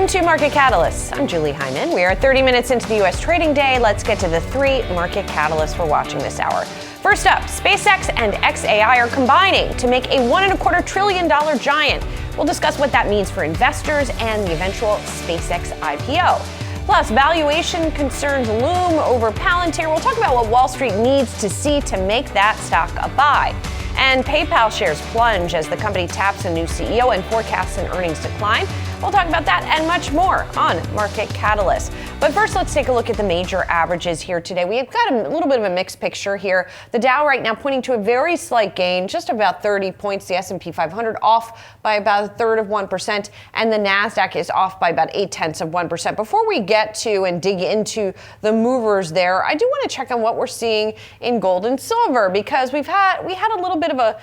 Welcome to Market Catalysts. I'm Julie Hyman. We are 30 minutes into the U.S. trading day. Let's get to the three market catalysts we're watching this hour. First up, SpaceX and xAI are combining to make a $1.25 trillion giant. We'll discuss what that means for investors and the eventual SpaceX IPO. Plus, valuation concerns loom over Palantir. We'll talk about what Wall Street needs to see to make that stock a buy. And PayPal shares plunge as the company taps a new CEO and forecasts an earnings decline. We'll talk about that and much more on Market Catalyst. But first, let's take a look at the major averages here today. We've got a little bit of a mixed picture here. The Dow right now pointing to a very slight gain, just about 30 points. The S&P 500 off by about 1/3%, and the NASDAQ is off by about 0.8%. Before we get to and dig into the movers there, I do want to check on what we're seeing in gold and silver, because we had a little bit of a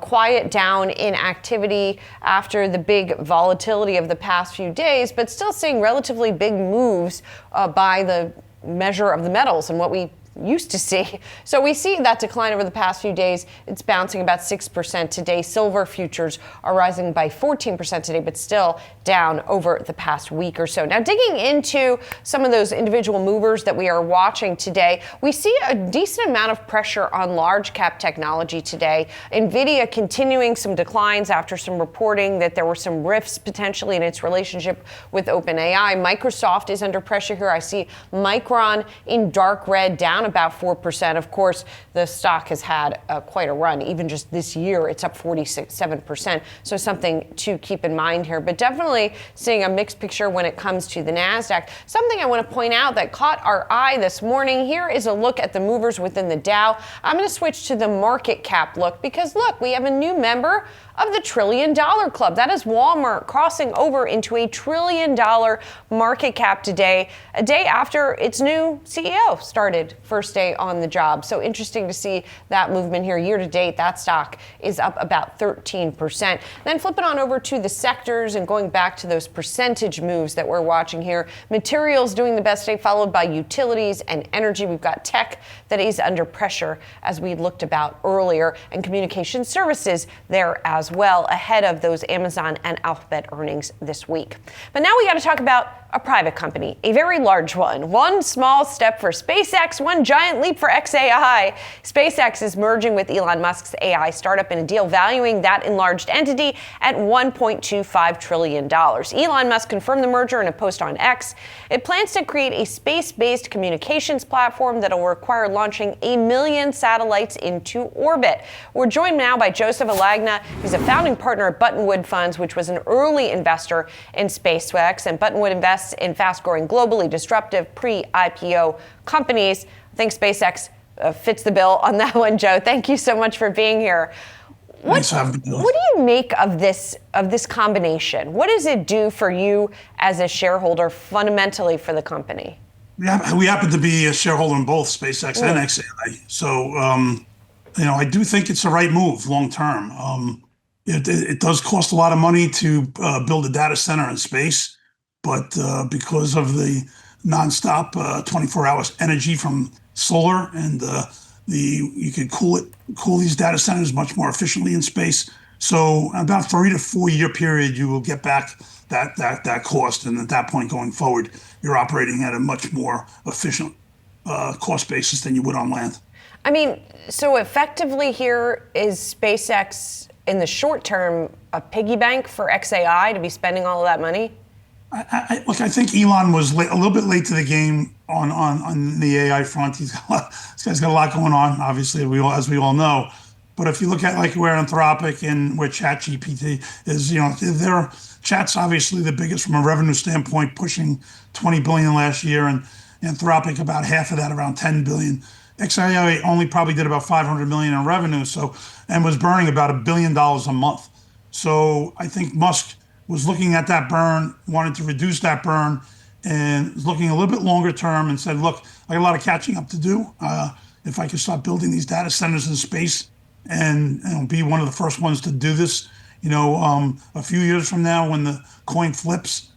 quiet down in activity after the big volatility of the past few days, but still seeing relatively big moves by the measure of the metals and what we used to see. So we see that decline over the past few days. It's bouncing about 6% today. Silver futures are rising by 14% today, but still down over the past week or so. Now, digging into some of those individual movers that we are watching today, we see a decent amount of pressure on large cap technology today. NVIDIA continuing some declines after some reporting that there were some rifts potentially in its relationship with OpenAI. Microsoft is under pressure here. I see Micron in dark red, down about 4%. Of course, the stock has had quite a run. Even just this year, it's up 47%. So something to keep in mind here. But definitely seeing a mixed picture when it comes to the NASDAQ. Something I want to point out that caught our eye this morning. Here is a look at the movers within the Dow. I'm going to switch to the market cap look because, look, we have a new member of the $1 trillion club. That is Walmart crossing over into a $1 trillion market cap today, a day after its new CEO started, first day on the job. So interesting to see that movement here. Year to date, that stock is up about 13%. Then flipping on over to the sectors and going back to those percentage moves that we're watching here. Materials doing the best today, followed by utilities and energy. We've got tech that is under pressure, as we looked about earlier, and communication services there as well, ahead of those Amazon and Alphabet earnings this week. But now we got to talk about a private company, a very large one. One small step for SpaceX, one giant leap for xAI. SpaceX is merging with Elon Musk's AI startup in a deal valuing that enlarged entity at $1.25 trillion. Elon Musk confirmed the merger in a post on X. It plans to create a space-based communications platform that will require launching 1 million satellites into orbit. We're joined now by Joseph Alagna. He's a founding partner at Buttonwood Funds, which was an early investor in SpaceX, and Buttonwood invests in fast-growing, globally disruptive pre-IPO companies. I think SpaceX fits the bill on that one, Joe. Thank you so much for being here. What do you make of this combination? What does it do for you as a shareholder, fundamentally for the company? We happen to be a shareholder in both SpaceX and xAI. So, I do think it's the right move long term. It does cost a lot of money to build a data center in space. But because of the nonstop 24 hours energy from solar and you can cool these data centers much more efficiently in space. So about 3 to 4 year period, you will get back that cost. And at that point going forward, you're operating at a much more efficient cost basis than you would on land. I mean, so effectively here is SpaceX in the short term a piggy bank for xAI to be spending all of that money? Look, I think Elon was a little bit late to the game on the AI front. This guy's got a lot going on, obviously, as we all know. But if you look at like where Anthropic and where ChatGPT is, their Chat's obviously the biggest from a revenue standpoint, pushing 20 billion last year, and Anthropic about half of that, around 10 billion. xAI only probably did about 500 million in revenue, and was burning about $1 billion a month. So I think Musk was looking at that burn, wanted to reduce that burn, and was looking a little bit longer term and said, look, I got a lot of catching up to do. If I could start building these data centers in space and be one of the first ones to do this, a few years from now when the coin flips,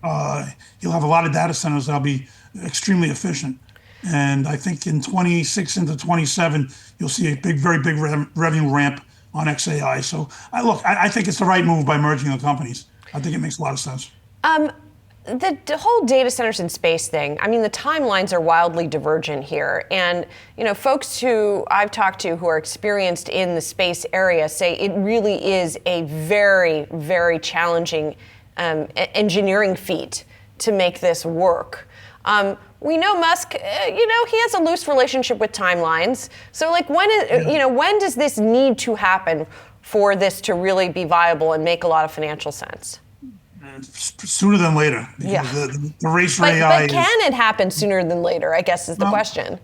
he'll have a lot of data centers that'll be extremely efficient. And I think in 26 into 27, you'll see a very big revenue ramp on xAI. So I think it's the right move by merging the companies. I think it makes a lot of sense. the whole data centers in space thing, I mean, the timelines are wildly divergent here. And, folks who I've talked to who are experienced in the space area say it really is a very, very challenging engineering feat to make this work. We know Musk, he has a loose relationship with timelines. So when does this need to happen for this to really be viable and make a lot of financial sense? Sooner than later. Because the race for AI but can it happen sooner than later, I guess is the question.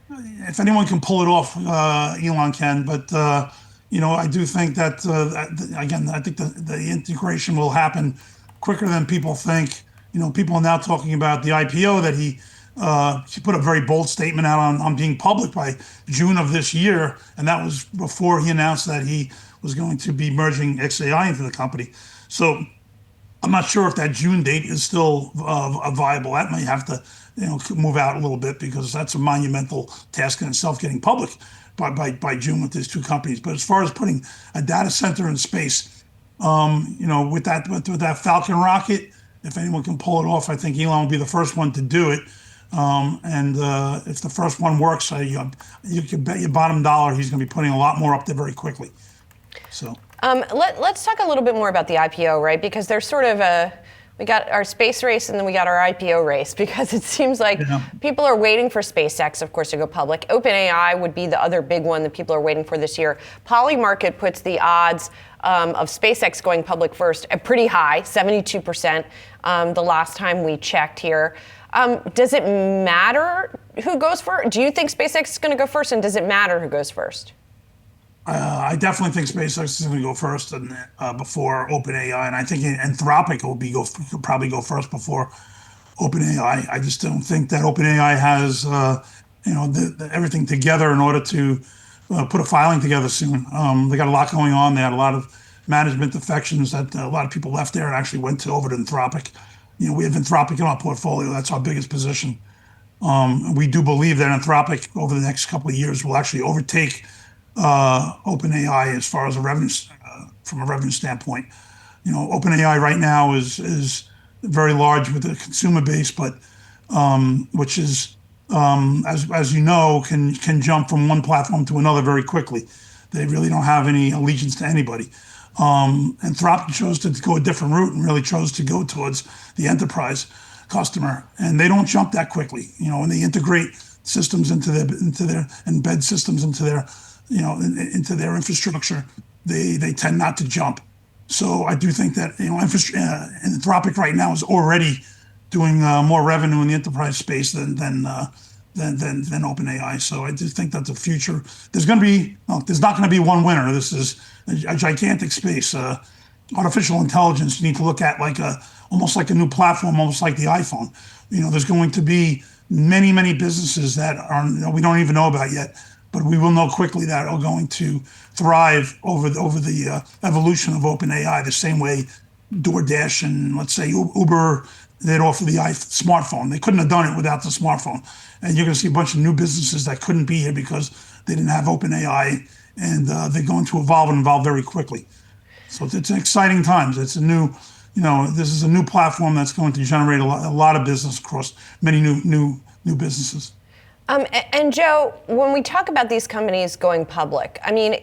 If anyone can pull it off, Elon can. But, I do think that, again, I think the integration will happen quicker than people think. People are now talking about the IPO that he put a very bold statement out on being public by June of this year. And that was before he announced that he was going to be merging xAI into the company. So I'm not sure if that June date is still viable. That may have to, move out a little bit because that's a monumental task in itself, getting public by June with these two companies. But as far as putting a data center in space, with that Falcon rocket, if anyone can pull it off, I think Elon will be the first one to do it. And if the first one works, you can bet your bottom dollar he's going to be putting a lot more up there very quickly. So. Let's talk a little bit more about the IPO, right? Because there's sort of we got our space race and then we got our IPO race, because it seems like people are waiting for SpaceX, of course, to go public. OpenAI would be the other big one that people are waiting for this year. Polymarket puts the odds of SpaceX going public first at pretty high, 72%, the last time we checked here. Does it matter who goes first? Do you think SpaceX is going to go first, and does it matter who goes first? I definitely think SpaceX is going to go first and before OpenAI, and I think Anthropic will probably go first before OpenAI. I just don't think that OpenAI has everything together in order to put a filing together soon. They got a lot going on. They had a lot of management defections that a lot of people left there and actually went over to Anthropic. We have Anthropic in our portfolio. That's our biggest position. We do believe that Anthropic over the next couple of years will actually overtake OpenAI as far as from a revenue standpoint. OpenAI right now is very large with a consumer base, but which is as you know can jump from one platform to another very quickly. They really don't have any allegiance to anybody. Anthropic chose to go a different route and really chose to go towards the enterprise customer, and they don't jump that quickly. When they integrate systems into their embed systems into their into their infrastructure, they tend not to jump. So I do think that Anthropic right now is already doing more revenue in the enterprise space than OpenAI. So I do think that's the future. There's not going to be one winner. This is a gigantic space. Artificial intelligence, you need to look at almost like a new platform, almost like the iPhone. There's going to be many businesses that we don't even know about yet, but we will know quickly that are going to thrive over the evolution of OpenAI, the same way DoorDash and let's say Uber, they'd offer the smartphone. They couldn't have done it without the smartphone. And you're going to see a bunch of new businesses that couldn't be here because they didn't have OpenAI, and they're going to evolve very quickly. So it's exciting times. It's this is a new platform that's going to generate a lot of business across many new businesses. And Joe, when we talk about these companies going public, I mean,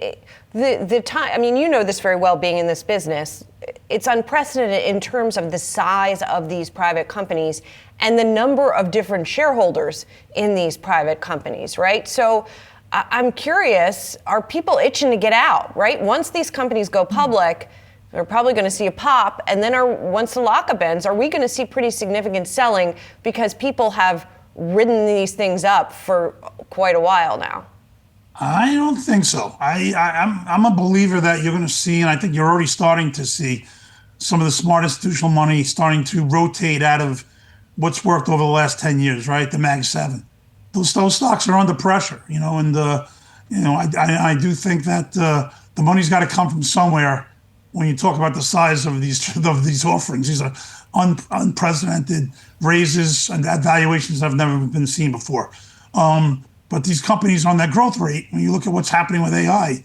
the time. I mean, you know this very well, being in this business. It's unprecedented in terms of the size of these private companies and the number of different shareholders in these private companies, right? So I'm curious, are people itching to get out, right? Once these companies go public, they're probably going to see a pop, and then once the lockup ends, are we going to see pretty significant selling because people have ridden these things up for quite a while now? I don't think so. I'm a believer that you're going to see, and I think you're already starting to see, some of the smart institutional money starting to rotate out of what's worked over the last 10 years, right? The Mag 7. Those stocks are under pressure, and I do think that the money's got to come from somewhere. When you talk about the size of these offerings, these are unprecedented raises and valuations that have never been seen before. But these companies on that growth rate, when you look at what's happening with AI,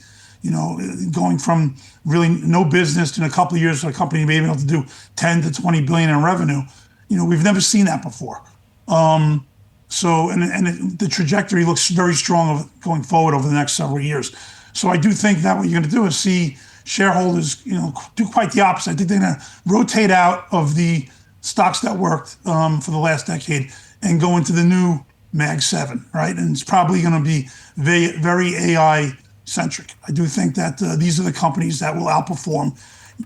going from really no business in a couple of years to a company maybe able to do 10 to 20 billion in revenue, We've never seen that before. The trajectory looks very strong going forward over the next several years. So I do think that what you're going to do is see shareholders, do quite the opposite. I think they're going to rotate out of the stocks that worked for the last decade and go into the new Mag 7, right? And it's probably going to be very, very AI centric. I do think that these are the companies that will outperform,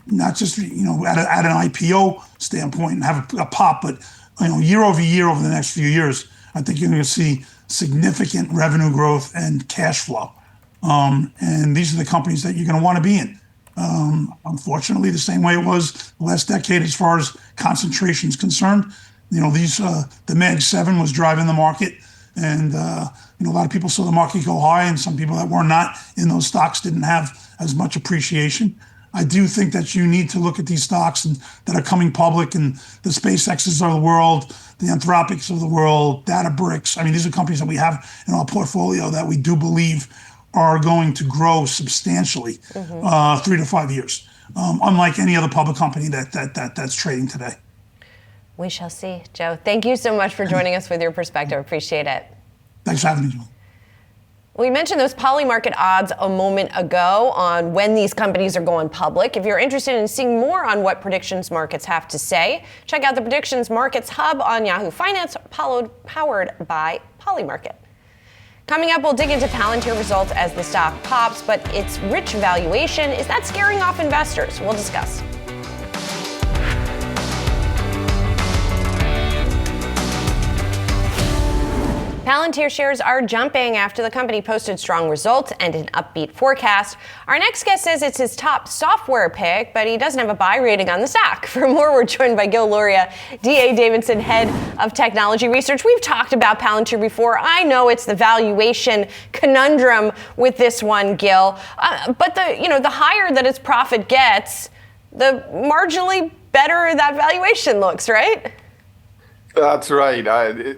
not just at an IPO standpoint and have a pop, but year over year over the next few years. I think you're going to see significant revenue growth and cash flow. And these are the companies that you're going to want to be in. Unfortunately, the same way it was the last decade as far as concentration is concerned. The Mag 7 was driving the market, and a lot of people saw the market go high, and some people that were not in those stocks didn't have as much appreciation. I do think that you need to look at these stocks that are coming public, and the SpaceXs of the world, the Anthropics of the world, Databricks. I mean, these are companies that we have in our portfolio that we do believe are going to grow substantially 3 to 5 years, unlike any other public company that's trading today. We shall see. Joe, thank you so much for joining us with your perspective. Appreciate it. Thanks for having me, Julie. We mentioned those Polymarket odds a moment ago on when these companies are going public. If you're interested in seeing more on what Predictions Markets have to say, check out the Predictions Markets Hub on Yahoo Finance, powered by Polymarket. Coming up, we'll dig into Palantir results as the stock pops, but its rich valuation, is that scaring off investors? We'll discuss. Palantir shares are jumping after the company posted strong results and an upbeat forecast. Our next guest says it's his top software pick, but he doesn't have a buy rating on the stock. For more, we're joined by Gil Luria, D.A. Davidson, head of technology research. We've talked about Palantir before. I know it's the valuation conundrum with this one, Gil. But the higher that its profit gets, the marginally better that valuation looks, right? That's right.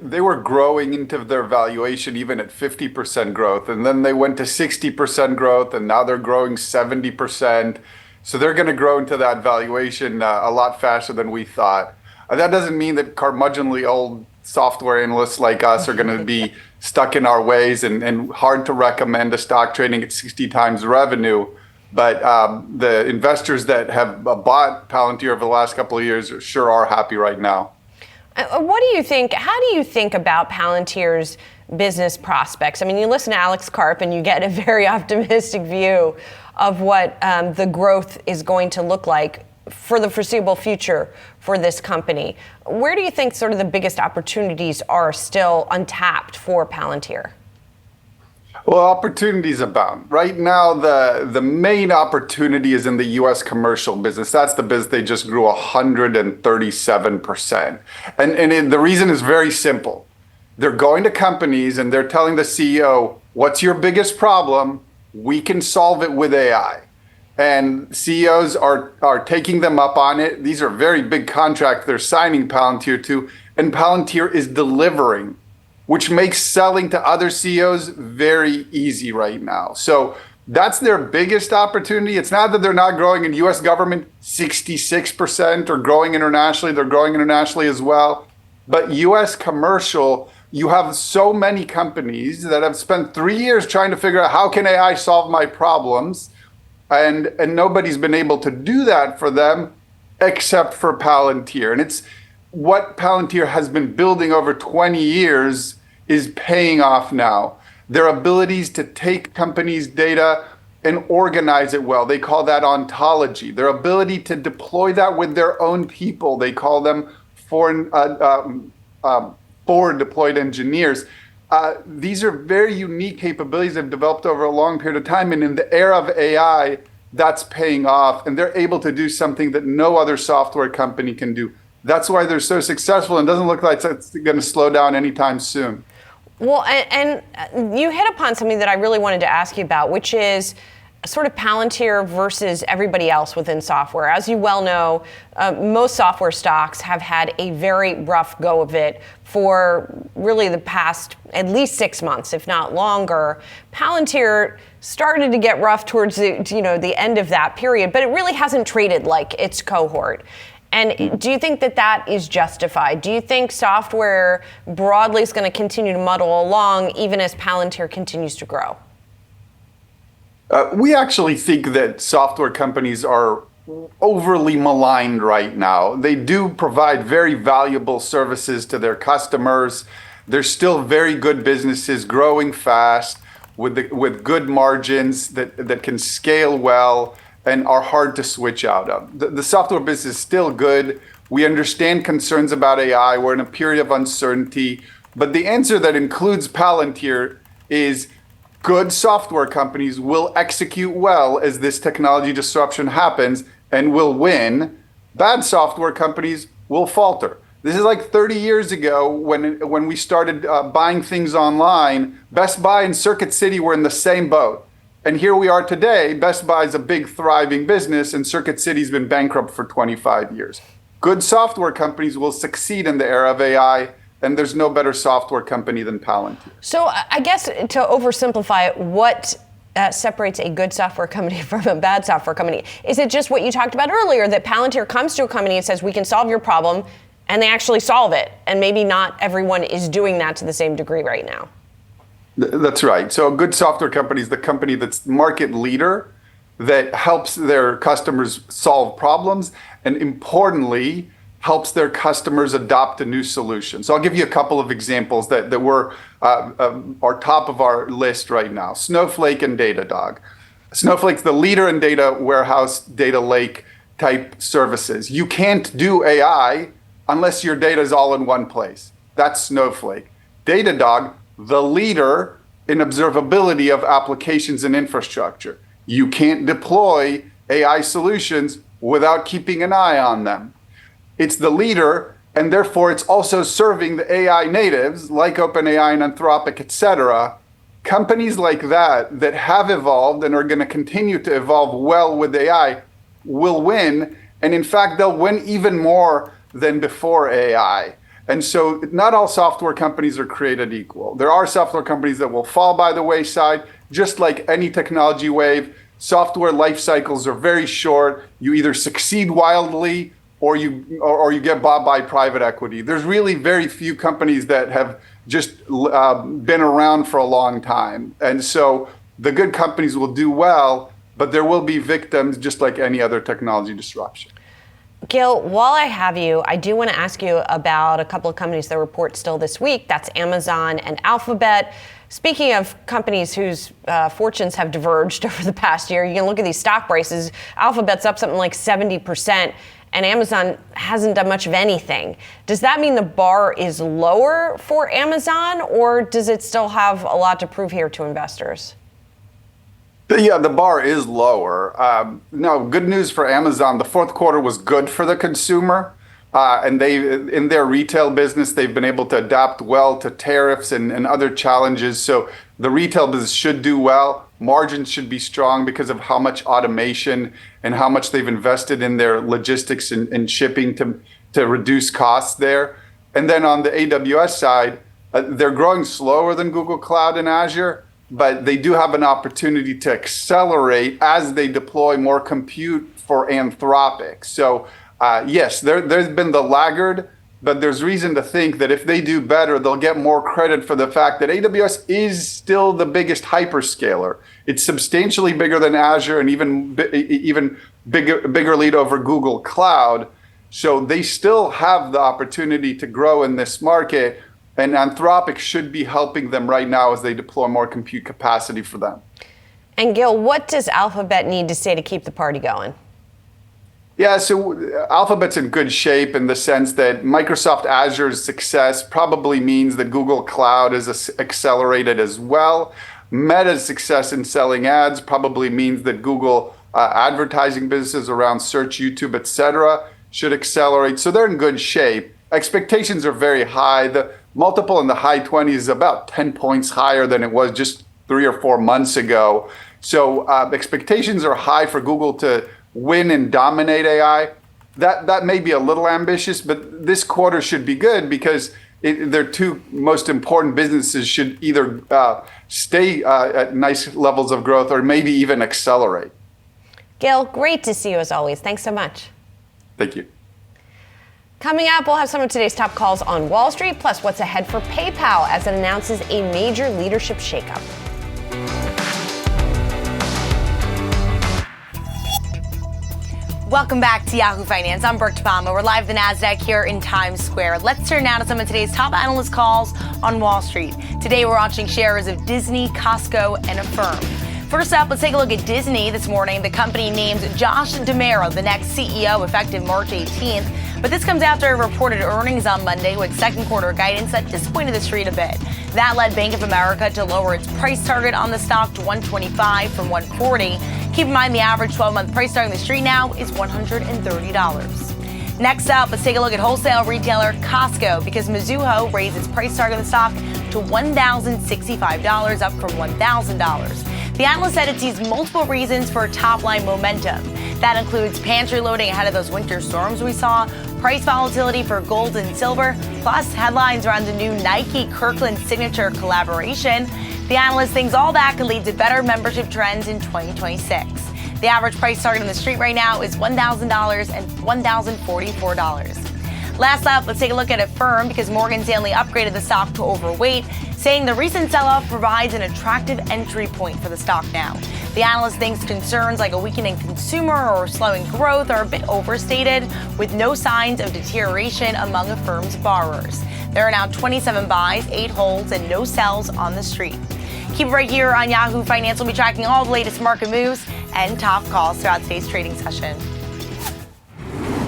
They were growing into their valuation even at 50% growth, and then they went to 60% growth, and now they're growing 70%. So they're going to grow into that valuation a lot faster than we thought. That doesn't mean that curmudgeonly old software analysts like us are going to be stuck in our ways and hard to recommend a stock trading at 60 times revenue. But the investors that have bought Palantir over the last couple of years sure are happy right now. What do you think? How do you think about Palantir's business prospects? I mean, you listen to Alex Karp and you get a very optimistic view of what the growth is going to look like for the foreseeable future for this company. Where do you think sort of the biggest opportunities are still untapped for Palantir? Well, opportunities abound. Right now, the main opportunity is in the U.S. commercial business. That's the business they just grew 137%. And the reason is very simple. They're going to companies and they're telling the CEO, what's your biggest problem? We can solve it with AI. And CEOs are taking them up on it. These are very big contracts they're signing Palantir to, and Palantir is delivering, which makes selling to other CEOs very easy right now. So that's their biggest opportunity. It's not that they're not growing in US government 66% or growing internationally. They're growing internationally as well. But US commercial, you have so many companies that have spent 3 years trying to figure out how can AI solve my problems. And nobody's been able to do that for them except for Palantir. And it's what Palantir has been building over 20 years is paying off now. Their abilities to take companies' data and organize it well, they call that ontology. Their ability to deploy that with their own people, they call them forward deployed engineers. These are very unique capabilities they've developed over a long period of time. And in the era of AI, that's paying off. And they're able to do something that no other software company can do. That's why they're so successful, and doesn't look like it's going to slow down anytime soon. Well, and you hit upon something that I really wanted to ask you about, which is sort of Palantir versus everybody else within software. As you well know, most software stocks have had a very rough go of it for really the past at least 6 months, if not longer. Palantir started to get rough towards the end of that period, but it really hasn't traded like its cohort. And do you think that that is justified? Do you think software broadly is going to continue to muddle along even as Palantir continues to grow? We actually think that software companies are overly maligned right now. They do provide very valuable services to their customers. They're still very good businesses, growing fast with good margins that can scale well and are hard to switch out of. The software business is still good. We understand concerns about AI. We're in a period of uncertainty. But the answer that includes Palantir is good software companies will execute well as this technology disruption happens and will win. Bad software companies will falter. This is like 30 years ago when we started buying things online. Best Buy and Circuit City were in the same boat. And here we are today. Best Buy is a big, thriving business, and Circuit City's been bankrupt for 25 years. Good software companies will succeed in the era of AI, and there's no better software company than Palantir. So I guess to oversimplify it, what separates a good software company from a bad software company? Is it just what you talked about earlier, that Palantir comes to a company and says, we can solve your problem, and they actually solve it? And maybe not everyone is doing that to the same degree right now. That's right. So a good software company is the company that's market leader, that helps their customers solve problems, and importantly, helps their customers adopt a new solution. So I'll give you a couple of examples that are top of our list right now. Snowflake and Datadog. Snowflake's the leader in data warehouse, data lake type services. You can't do AI unless your data is all in one place. That's Snowflake. Datadog, the leader in observability of applications and infrastructure. You can't deploy AI solutions without keeping an eye on them. It's the leader, and therefore it's also serving the AI natives like OpenAI and Anthropic, et cetera. Companies like that have evolved and are going to continue to evolve well with AI will win. And in fact, they'll win even more than before AI. And so not all software companies are created equal. There are software companies that will fall by the wayside, just like any technology wave. Software life cycles are very short. You either succeed wildly or you get bought by private equity. There's really very few companies that have just been around for a long time. And so the good companies will do well, but there will be victims just like any other technology disruption. Gil, while I have you, I do want to ask you about a couple of companies that report still this week. That's Amazon and Alphabet. Speaking of companies whose fortunes have diverged over the past year, you can look at these stock prices. Alphabet's up something like 70%, and Amazon hasn't done much of anything. Does that mean the bar is lower for Amazon, or does it still have a lot to prove here to investors? Yeah, the bar is lower. No, good news for Amazon. The fourth quarter was good for the consumer. And in their retail business, they've been able to adapt well to tariffs and other challenges. So the retail business should do well. Margins should be strong because of how much automation and how much they've invested in their logistics and shipping to reduce costs there. And then on the AWS side, they're growing slower than Google Cloud and Azure, but they do have an opportunity to accelerate as they deploy more compute for Anthropic. So yes, there's been the laggard, but there's reason to think that if they do better, they'll get more credit for the fact that AWS is still the biggest hyperscaler. It's substantially bigger than Azure and even bigger lead over Google Cloud. So they still have the opportunity to grow in this market. And Anthropic should be helping them right now as they deploy more compute capacity for them. And Gil, what does Alphabet need to say to keep the party going? Yeah, so Alphabet's in good shape in the sense that Microsoft Azure's success probably means that Google Cloud is accelerated as well. Meta's success in selling ads probably means that Google advertising businesses around search, YouTube, et cetera, should accelerate. So they're in good shape. Expectations are very high. The multiple in the high 20s is about 10 points higher than it was just 3 or 4 months ago. So expectations are high for Google to win and dominate AI. That may be a little ambitious, but this quarter should be good because their two most important businesses should either stay at nice levels of growth or maybe even accelerate. Gil, great to see you as always. Thanks so much. Thank you. Coming up, we'll have some of today's top calls on Wall Street, plus what's ahead for PayPal as it announces a major leadership shakeup. Welcome back to Yahoo Finance. I'm Brooke Tobama. We're live at the NASDAQ here in Times Square. Let's turn now to some of today's top analyst calls on Wall Street. Today, we're watching shares of Disney, Costco, and Affirm. First up, let's take a look at Disney this morning. The company names Josh D'Amaro the next CEO effective March 18th. But this comes after it reported earnings on Monday with second quarter guidance that disappointed the street a bit. That led Bank of America to lower its price target on the stock to $125 from $140. Keep in mind the average 12-month price target on the street now is $130. Next up, let's take a look at wholesale retailer Costco because Mizuho raised its price target on the stock to $1,065, up from $1,000. The analyst said it sees multiple reasons for top-line momentum. That includes pantry loading ahead of those winter storms we saw, price volatility for gold and silver, plus headlines around the new Nike-Kirkland signature collaboration. The analyst thinks all that could lead to better membership trends in 2026. The average price target on the street right now is $1,000 and $1,044. Last up, let's take a look at Affirm because Morgan Stanley upgraded the stock to overweight, saying the recent sell-off provides an attractive entry point for the stock now. The analyst thinks concerns like a weakening consumer or slowing growth are a bit overstated, with no signs of deterioration among Affirm's borrowers. There are now 27 buys, 8 holds, and no sells on the street. Keep it right here on Yahoo Finance. We'll be tracking all the latest market moves and top calls throughout today's trading session.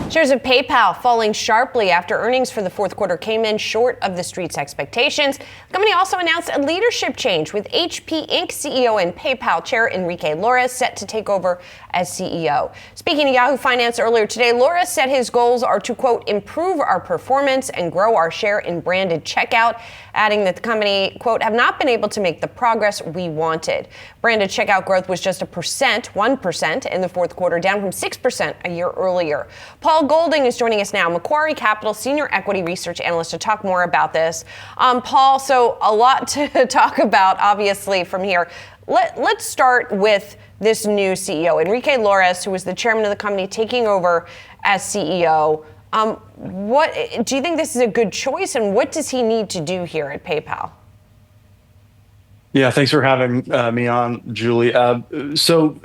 Shares of PayPal falling sharply after earnings for the fourth quarter came in short of the street's expectations. The company also announced a leadership change with HP Inc. CEO and PayPal chair Enrique Lores set to take over as CEO. Speaking to Yahoo Finance earlier today, Lores said his goals are to, quote, improve our performance and grow our share in branded checkout, adding that the company, quote, have not been able to make the progress we wanted. Branded checkout growth was just 1% in the fourth quarter, down from 6% a year earlier. Paul Golding is joining us now, Macquarie Capital Senior Equity Research Analyst, to talk more about this. Paul, so a lot to talk about, obviously, from here. Let's start with this new CEO, Enrique Lores, who was the chairman of the company, taking over as CEO. What do you think this is a good choice, and what does he need to do here at PayPal? Yeah, thanks for having me on, Julie. So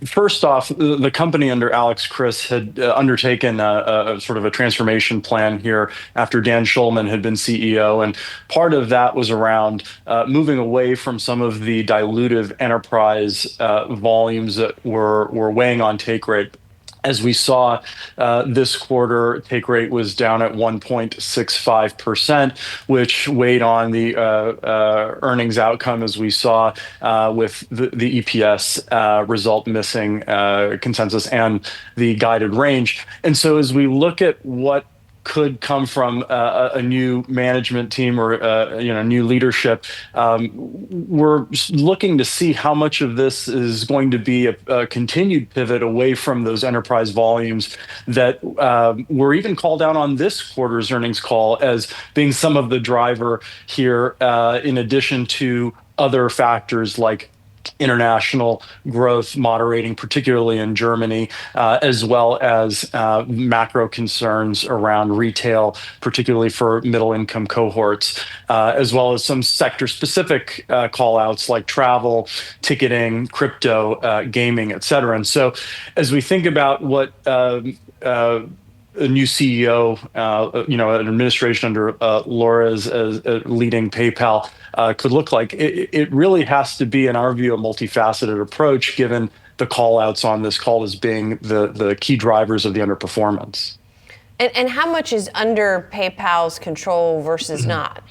first off, the company under Alex Chriss had undertaken a sort of a transformation plan here after Dan Schulman had been CEO. And part of that was around moving away from some of the dilutive enterprise volumes that were weighing on take rate. As we saw this quarter, take rate was down at 1.65%, which weighed on the earnings outcome, as we saw with the EPS result missing consensus and the guided range. And so as we look at what could come from a new management team or new leadership, we're looking to see how much of this is going to be a continued pivot away from those enterprise volumes that were even called out on this quarter's earnings call as being some of the driver here, in addition to other factors like international growth moderating, particularly in Germany, as well as macro concerns around retail, particularly for middle-income cohorts, as well as some sector-specific call-outs like travel, ticketing, crypto, gaming, et cetera. And so as we think about what a new CEO, an administration under Lores as leading PayPal could look like, it really has to be, in our view, a multifaceted approach, given the call outs on this call as being the key drivers of the underperformance. And how much is under PayPal's control versus not?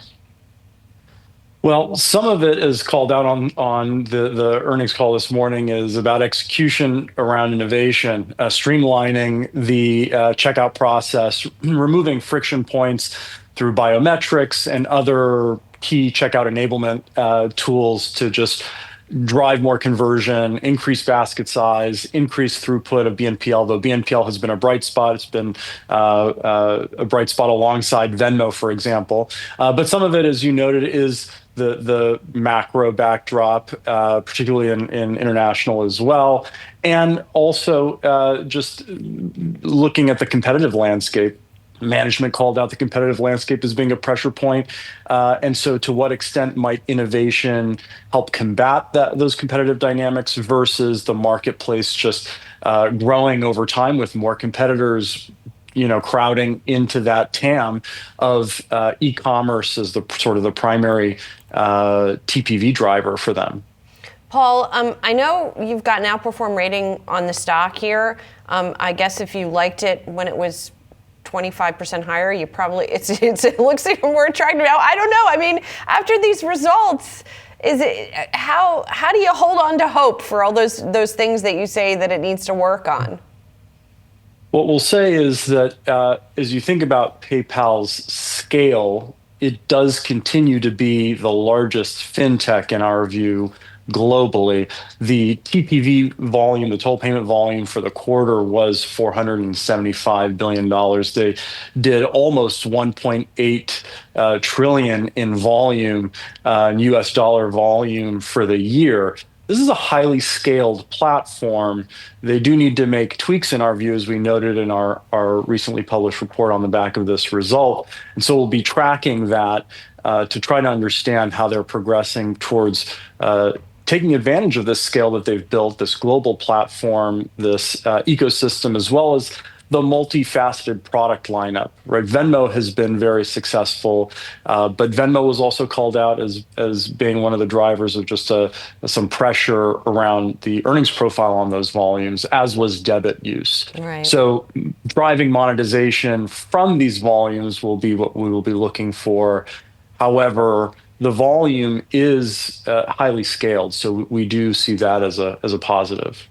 Well, some of it is called out on the earnings call this morning is about execution around innovation, streamlining the checkout process, removing friction points through biometrics and other key checkout enablement tools to just drive more conversion, increase basket size, increase throughput of BNPL, though BNPL has been a bright spot. It's been a bright spot alongside Venmo, for example. But some of it, as you noted, is the macro backdrop, particularly in international as well, and also just looking at the competitive landscape. Management called out the competitive landscape as being a pressure point. And so to what extent might innovation help combat those competitive dynamics versus the marketplace just growing over time with more competitors, crowding into that TAM of e-commerce as the sort of the primary TPV driver for them. Paul, I know you've got an outperform rating on the stock here. I guess if you liked it when it was 25% higher, you probably it looks even more attractive now. I don't know. I mean, after these results, how do you hold on to hope for all those things that you say that it needs to work on? What we'll say is that as you think about PayPal's scale, it does continue to be the largest fintech in our view globally. The TPV volume, the total payment volume for the quarter was $475 billion. They did almost 1.8 trillion in volume, US dollar volume for the year. This is a highly scaled platform. They do need to make tweaks in our view, as we noted in our recently published report on the back of this result. And so we'll be tracking that to try to understand how they're progressing towards taking advantage of this scale that they've built, this global platform, this ecosystem, as well as the multifaceted product lineup, right? Venmo has been very successful, but Venmo was also called out as being one of the drivers of just some pressure around the earnings profile on those volumes, as was debit use. Right. So driving monetization from these volumes will be what we will be looking for. However, the volume is highly scaled, so we do see that as a positive.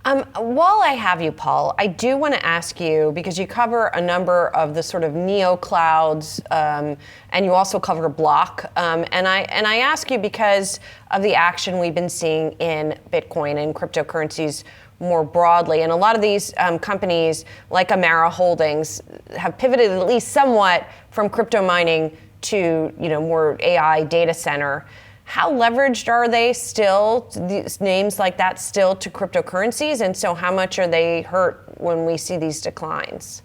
While I have you, Paul, I do want to ask you, because you cover a number of the sort of neo clouds, and you also cover Block, and I ask you because of the action we've been seeing in Bitcoin and cryptocurrencies more broadly, and a lot of these companies like Amara Holdings have pivoted at least somewhat from crypto mining to more AI data center. How leveraged are they still, these names like that still, to cryptocurrencies? And so how much are they hurt when we see these declines?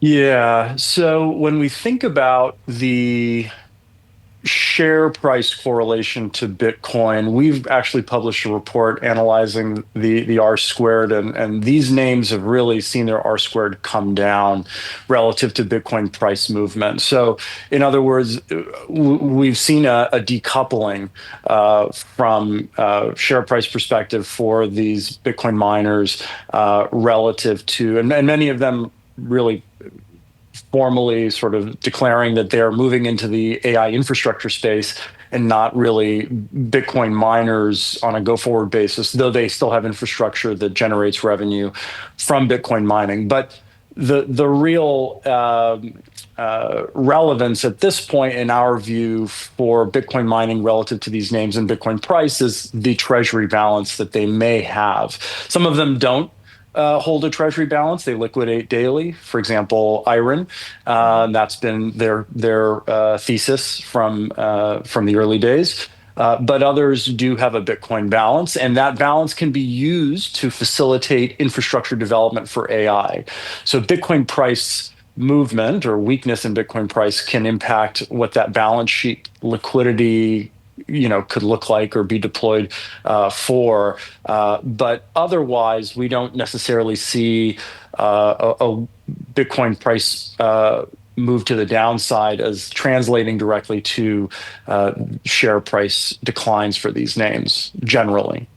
Yeah, so when we think about the share price correlation to Bitcoin, we've actually published a report analyzing the R squared, and these names have really seen their R squared come down relative to Bitcoin price movement. So in other words, we've seen a decoupling from share price perspective for these Bitcoin miners relative to, and many of them really formally sort of declaring that they're moving into the AI infrastructure space and not really Bitcoin miners on a go-forward basis, though they still have infrastructure that generates revenue from Bitcoin mining. But the real relevance at this point, in our view, for Bitcoin mining relative to these names and Bitcoin price is the treasury balance that they may have. Some of them don't hold a treasury balance. They liquidate daily. For example, Iron, that's been their thesis from the early days. But others do have a Bitcoin balance, and that balance can be used to facilitate infrastructure development for AI. So Bitcoin price movement or weakness in Bitcoin price can impact what that balance sheet liquidity could look like or be deployed for. But otherwise, we don't necessarily see a Bitcoin price move to the downside as translating directly to share price declines for these names generally.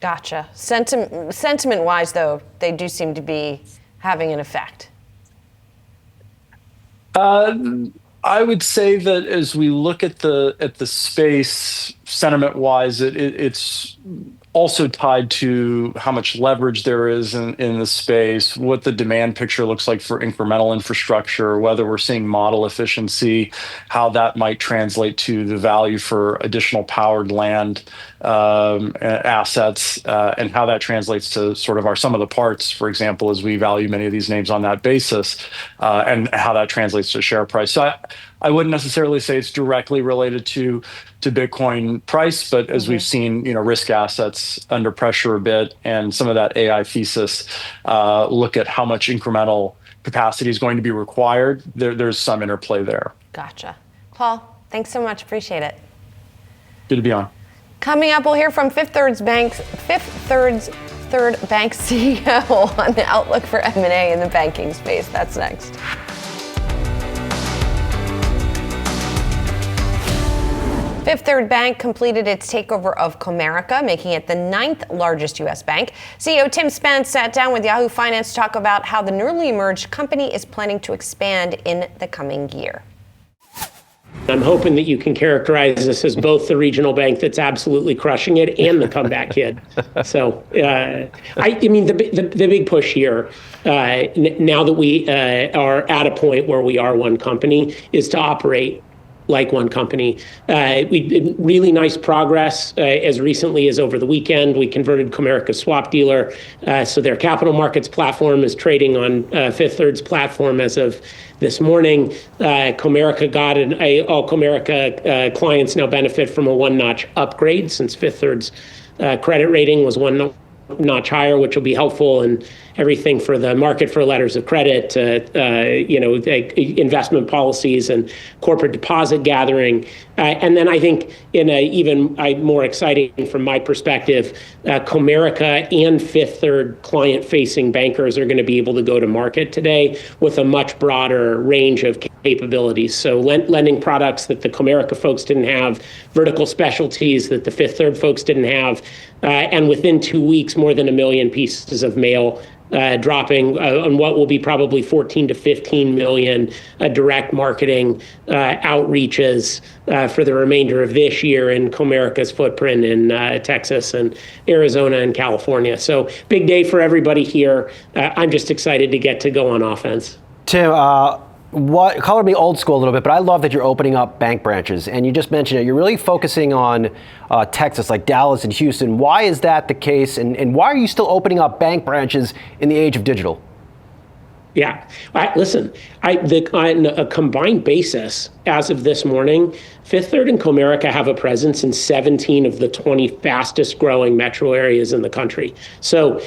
Gotcha. Sentiment-wise, though, they do seem to be having an effect. I would say that as we look at the space, sentiment-wise, it's also tied to how much leverage there is in the space, what the demand picture looks like for incremental infrastructure, whether we're seeing model efficiency, how that might translate to the value for additional powered land assets, and how that translates to sort of our sum of the parts, for example, as we value many of these names on that basis, and how that translates to share price. So I wouldn't necessarily say it's directly related to Bitcoin price, but as we've seen, risk assets under pressure a bit, and some of that AI thesis look at how much incremental capacity is going to be required, there's some interplay there. Gotcha. Paul, thanks so much. Appreciate it. Good to be on. Coming up, we'll hear from Fifth Third Bank CEO on the outlook for M&A in the banking space. That's next. Fifth Third Bank completed its takeover of Comerica, making it the 9th largest U.S. bank. CEO Tim Spence sat down with Yahoo Finance to talk about how the newly emerged company is planning to expand in the coming year. I'm hoping that you can characterize this as both the regional bank that's absolutely crushing it and the comeback kid. So, I mean, the big push here, now that we are at a point where we are one company, is to operate like one company. We did really nice progress as recently as over the weekend. We converted Comerica's swap dealer, so their capital markets platform is trading on Fifth Third's platform as of this morning. Comerica got all Comerica clients now benefit from a one-notch upgrade since Fifth Third's credit rating was one notch higher, which will be helpful in everything for the market for letters of credit, investment policies and corporate deposit gathering. And then I think in a even more exciting from my perspective, Comerica and Fifth Third client-facing bankers are going to be able to go to market today with a much broader range of capabilities. So lending products that the Comerica folks didn't have, vertical specialties that the Fifth Third folks didn't have, and within 2 weeks, more than 1 million pieces of mail dropping on what will be probably 14 to 15 million direct marketing outreaches for the remainder of this year in Comerica's footprint in Texas and Arizona and California. So big day for everybody here. I'm just excited to get to go on offense. Tim, color me old school a little bit, but I love that you're opening up bank branches. And you just mentioned it. You're really focusing on Texas, like Dallas and Houston. Why is that the case? And why are you still opening up bank branches in the age of digital? Yeah. Listen, on a combined basis, as of this morning, Fifth Third and Comerica have a presence in 17 of the 20 fastest growing metro areas in the country. So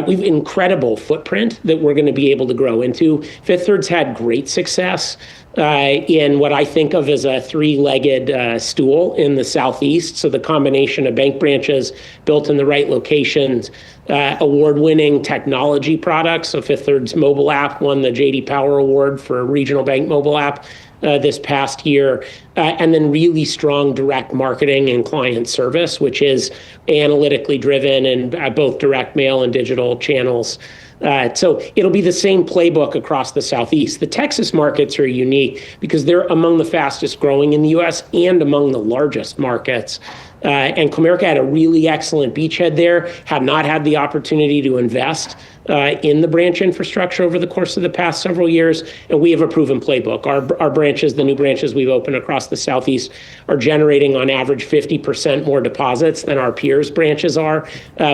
we've incredible footprint that we're going to be able to grow into. Fifth Third's had great success in what I think of as a three-legged stool in the Southeast. So the combination of bank branches built in the right locations, award-winning technology products. So Fifth Third's mobile app won the J.D. Power Award for regional bank mobile app this past year, and then really strong direct marketing and client service, which is analytically driven in both direct mail and digital channels. So it'll be the same playbook across the Southeast. The Texas markets are unique because they're among the fastest growing in the U.S. and among the largest markets. And Comerica had a really excellent beachhead there, had not had the opportunity to invest in the branch infrastructure over the course of the past several years. And we have a proven playbook. Our branches, the new branches we've opened across the Southeast, are generating on average 50% more deposits than our peers' branches are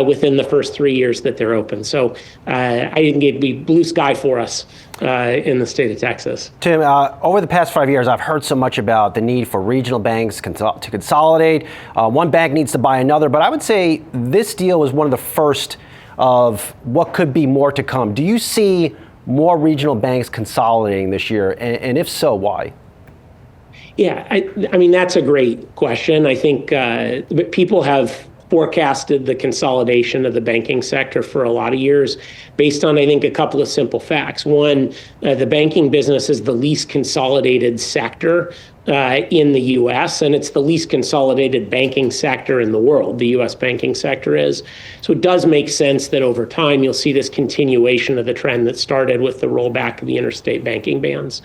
within the first 3 years that they're open. So I think it'd be blue sky for us in the state of Texas. Tim, over the past 5 years, I've heard so much about the need for regional banks to consolidate. One bank needs to buy another, but I would say this deal was one of the first of what could be more to come. Do you see more regional banks consolidating this year? And if so, why? Yeah, I mean, that's a great question. I think people have forecasted the consolidation of the banking sector for a lot of years based on, I think, a couple of simple facts. One, the banking business is the least consolidated sector in the U.S., and it's the least consolidated banking sector in the world. The U.S. banking sector is. So it does make sense that over time you'll see this continuation of the trend that started with the rollback of the interstate banking bans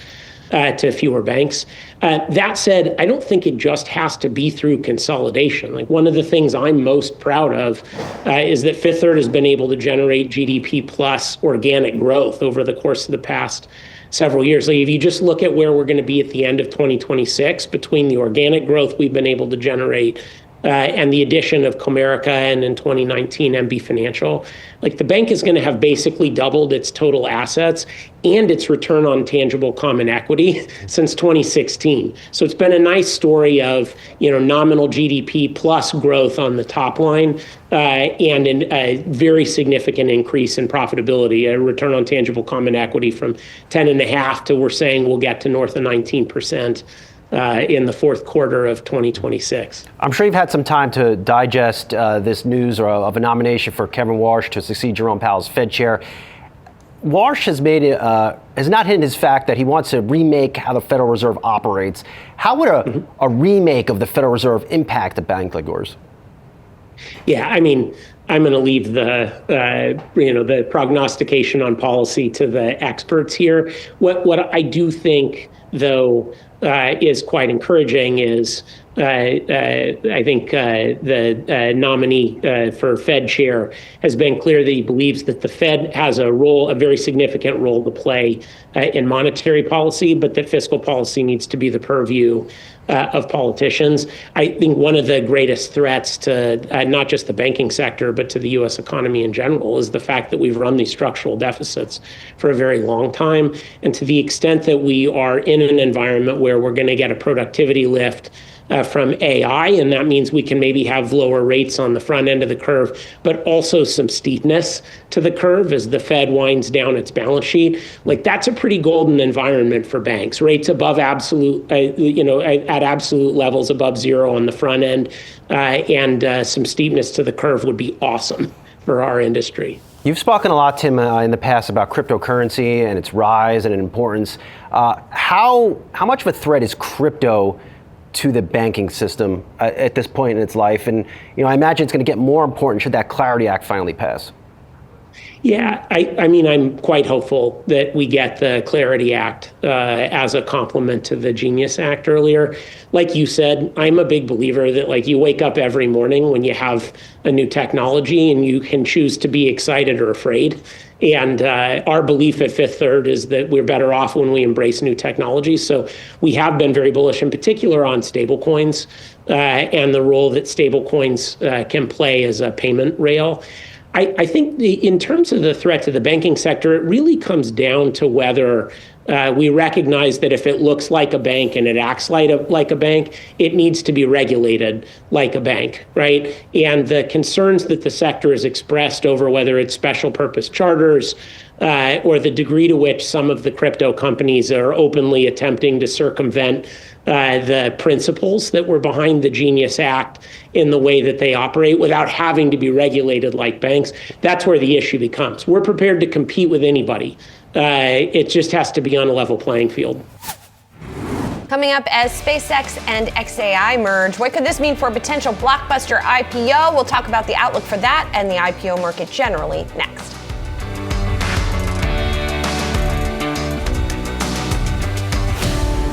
to fewer banks. That said, I don't think it just has to be through consolidation. Like, one of the things I'm most proud of is that Fifth Third has been able to generate GDP plus organic growth over the course of the past several years. Like, if you just look at where we're going to be at the end of 2026, between the organic growth we've been able to generate and the addition of Comerica and in 2019 MB Financial, like the bank is going to have basically doubled its total assets and its return on tangible common equity since 2016. So it's been a nice story of, nominal GDP plus growth on the top line, and a very significant increase in profitability, a return on tangible common equity from 10.5 to we're saying we'll get to north of 19%. In the fourth quarter of 2026. I'm sure you've had some time to digest this news of a nomination for Kevin Warsh to succeed Jerome Powell as Fed chair. Warsh has not hidden his fact that he wants to remake how the Federal Reserve operates. How would a remake of the Federal Reserve impact a bank like yours? Yeah, I mean, I'm going to leave the prognostication on policy to the experts here. What I do think, though, is quite encouraging is I think the nominee for Fed chair has been clear that he believes that the Fed has a very significant role to play in monetary policy, but that fiscal policy needs to be the purview of politicians. I think one of the greatest threats to not just the banking sector, but to the U.S. economy in general is the fact that we've run these structural deficits for a very long time. And to the extent that we are in an environment where we're going to get a productivity lift from AI, and that means we can maybe have lower rates on the front end of the curve, but also some steepness to the curve as the Fed winds down its balance sheet. Like that's a pretty golden environment for banks. Rates above absolute, at absolute levels above zero on the front end, and some steepness to the curve would be awesome for our industry. You've spoken a lot, Tim, in the past about cryptocurrency and its rise and importance. How much of a threat is crypto to the banking system at this point in its life? And I imagine it's going to get more important should that Clarity Act finally pass. Yeah, I mean, I'm quite hopeful that we get the Clarity Act as a complement to the Genius Act earlier. Like you said, I'm a big believer that you wake up every morning when you have a new technology and you can choose to be excited or afraid. And our belief at Fifth Third is that we're better off when we embrace new technology. So we have been very bullish, in particular, on stablecoins and the role that stablecoins can play as a payment rail. I think in terms of the threat to the banking sector, it really comes down to whether we recognize that if it looks like a bank and it acts like a bank, it needs to be regulated like a bank, right? And the concerns that the sector has expressed over whether it's special purpose charters or the degree to which some of the crypto companies are openly attempting to circumvent the principles that were behind the Genius Act in the way that they operate without having to be regulated like banks, that's where the issue becomes. We're prepared to compete with anybody. It just has to be on a level playing field. Coming up, as SpaceX and xAI merge, what could this mean for a potential blockbuster IPO? We'll talk about the outlook for that and the IPO market generally next.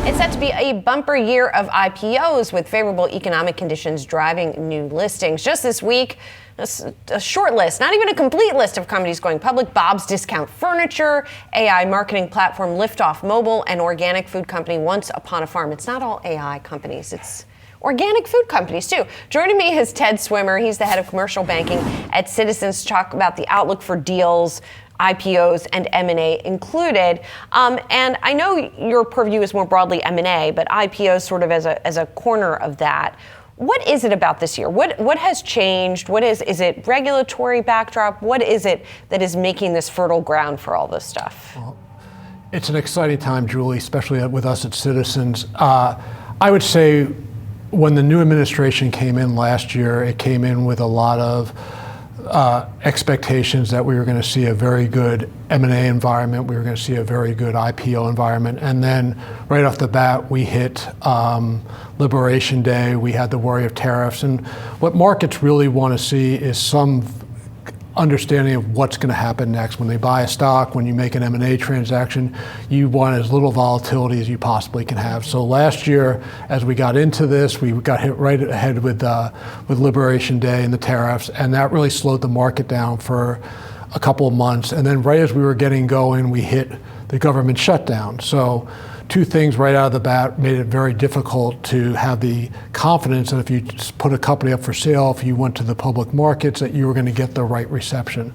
It's set to be a bumper year of IPOs with favorable economic conditions driving new listings. Just this week, a short list, not even a complete list of companies going public. Bob's Discount Furniture, AI marketing platform Liftoff Mobile, and organic food company Once Upon a Farm. It's not all AI companies. It's organic food companies, too. Joining me is Ted Swimmer. He's the head of commercial banking at Citizens to talk about the outlook for deals, IPOs, and M&A included. And I know your purview is more broadly M&A, but IPOs sort of as a corner of that. What is it about this year? What has changed? Is it regulatory backdrop? What is it that is making this fertile ground for all this stuff? Well, it's an exciting time, Julie, especially with us at Citizens. I would say when the new administration came in last year, it came in with a lot of expectations that we were going to see a very good M&A environment, we were going to see a very good IPO environment, and then right off the bat we hit Liberation Day, we had the worry of tariffs, and what markets really want to see is some understanding of what's going to happen next. When they buy a stock, when you make an M&A transaction, you want as little volatility as you possibly can have. So last year, as we got into this, we got hit right ahead with Liberation Day and the tariffs, and that really slowed the market down for a couple of months. And then right as we were getting going, we hit the government shutdown. So two things right out of the bat made it very difficult to have the confidence that if you put a company up for sale, if you went to the public markets, that you were going to get the right reception.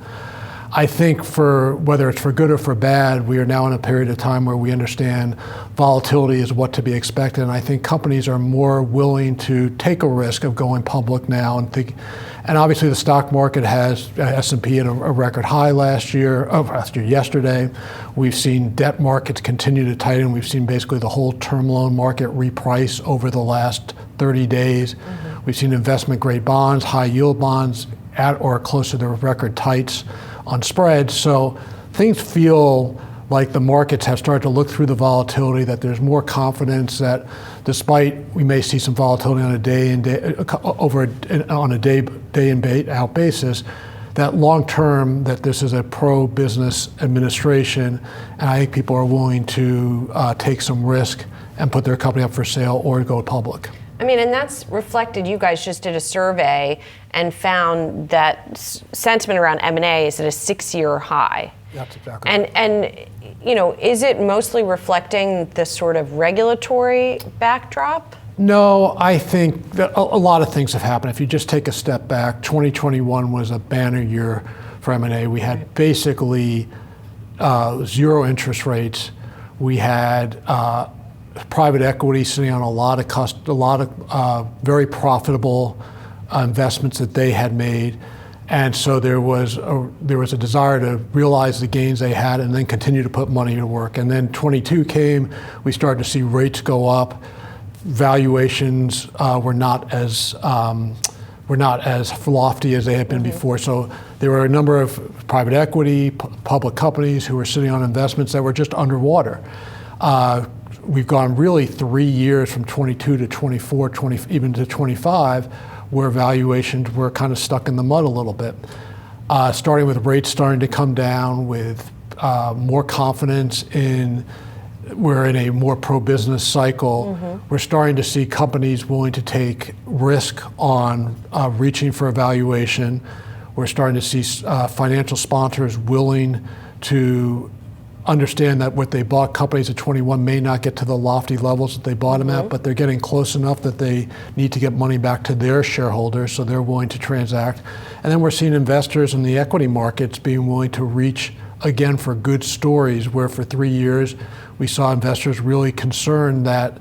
I think for whether it's for good or for bad, we are now in a period of time where we understand volatility is what to be expected. And I think companies are more willing to take a risk of going public now and obviously the stock market has S&P at a record high yesterday. We've seen debt markets continue to tighten. We've seen basically the whole term loan market reprice over the last 30 days. Mm-hmm. We've seen investment grade bonds, high yield bonds at or close to their record tights on spreads. So things feel like the markets have started to look through the volatility, that there's more confidence that despite we may see some volatility on a day in out basis, that long term that this is a pro-business administration, and I think people are willing to take some risk and put their company up for sale or go public. I mean, and that's reflected. You guys just did a survey and found that sentiment around M&A is at a 6-year high. That's exactly right. And you know, is it mostly reflecting the sort of regulatory backdrop? No, I think that a lot of things have happened. If you just take a step back, 2021 was a banner year for M&A. We had basically zero interest rates. We had private equity sitting on a lot of very profitable investments that they had made, and so there was a desire to realize the gains they had and then continue to put money to work. And then 22 came, we started to see rates go up, valuations were not as lofty as they had been before. So there were a number of private equity, public companies who were sitting on investments that were just underwater. We've gone really 3 years from 22 to 24, even to 25, where valuations were kind of stuck in the mud a little bit. Starting with rates starting to come down, with more confidence we're in a more pro-business cycle. Mm-hmm. We're starting to see companies willing to take risk on reaching for a valuation. We're starting to see financial sponsors willing to understand that what they bought companies at 21 may not get to the lofty levels that they bought them at, but they're getting close enough that they need to get money back to their shareholders, so they're willing to transact. And then we're seeing investors in the equity markets being willing to reach again for good stories, where for 3 years we saw investors really concerned that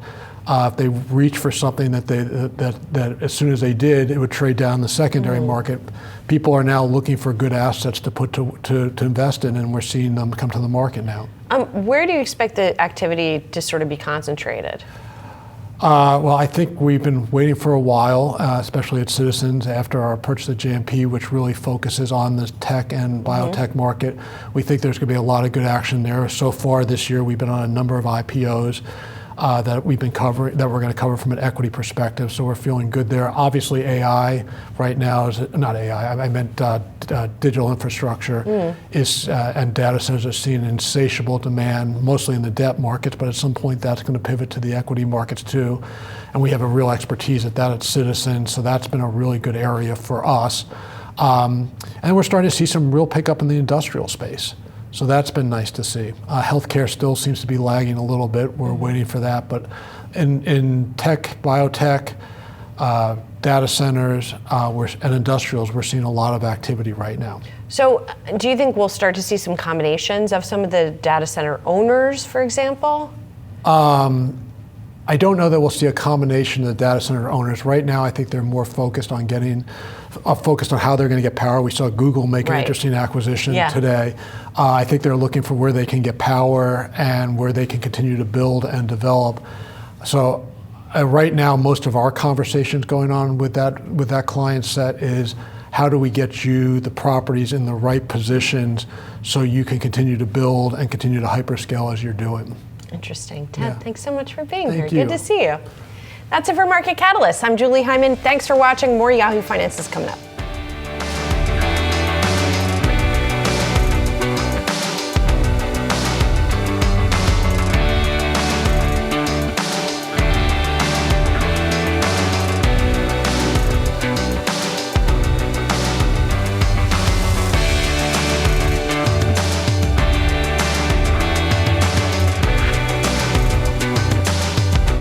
if they reach for something that as soon as they did, it would trade down the secondary market. People are now looking for good assets to put to invest in, and we're seeing them come to the market now. Where do you expect the activity to sort of be concentrated? Well, I think we've been waiting for a while, especially at Citizens, after our purchase of JMP, which really focuses on the tech and biotech market. We think there's going to be a lot of good action there. So far this year, we've been on a number of IPOs that we've been covering, that we're going to cover from an equity perspective. So we're feeling good there. Obviously, AI right now is not AI. I meant digital infrastructure and data centers are seeing insatiable demand, mostly in the debt markets. But at some point, that's going to pivot to the equity markets too. And we have a real expertise at that at Citizens. So that's been a really good area for us. And we're starting to see some real pickup in the industrial space. So that's been nice to see. Healthcare still seems to be lagging a little bit. We're waiting for that. But in tech, biotech, data centers, and industrials, we're seeing a lot of activity right now. So do you think we'll start to see some combinations of some of the data center owners, for example? I don't know that we'll see a combination of the data center owners. Right now, I think they're more focused on how they're going to get power. We saw Google make an interesting acquisition today. I think they're looking for where they can get power and where they can continue to build and develop. So right now, most of our conversations going on with that client set is, how do we get you the properties in the right positions so you can continue to build and continue to hyperscale as you're doing. Interesting. Ted, thanks so much for being here. You. Good to see you. That's it for Market Catalyst. I'm Julie Hyman. Thanks for watching. More Yahoo Finance is coming up.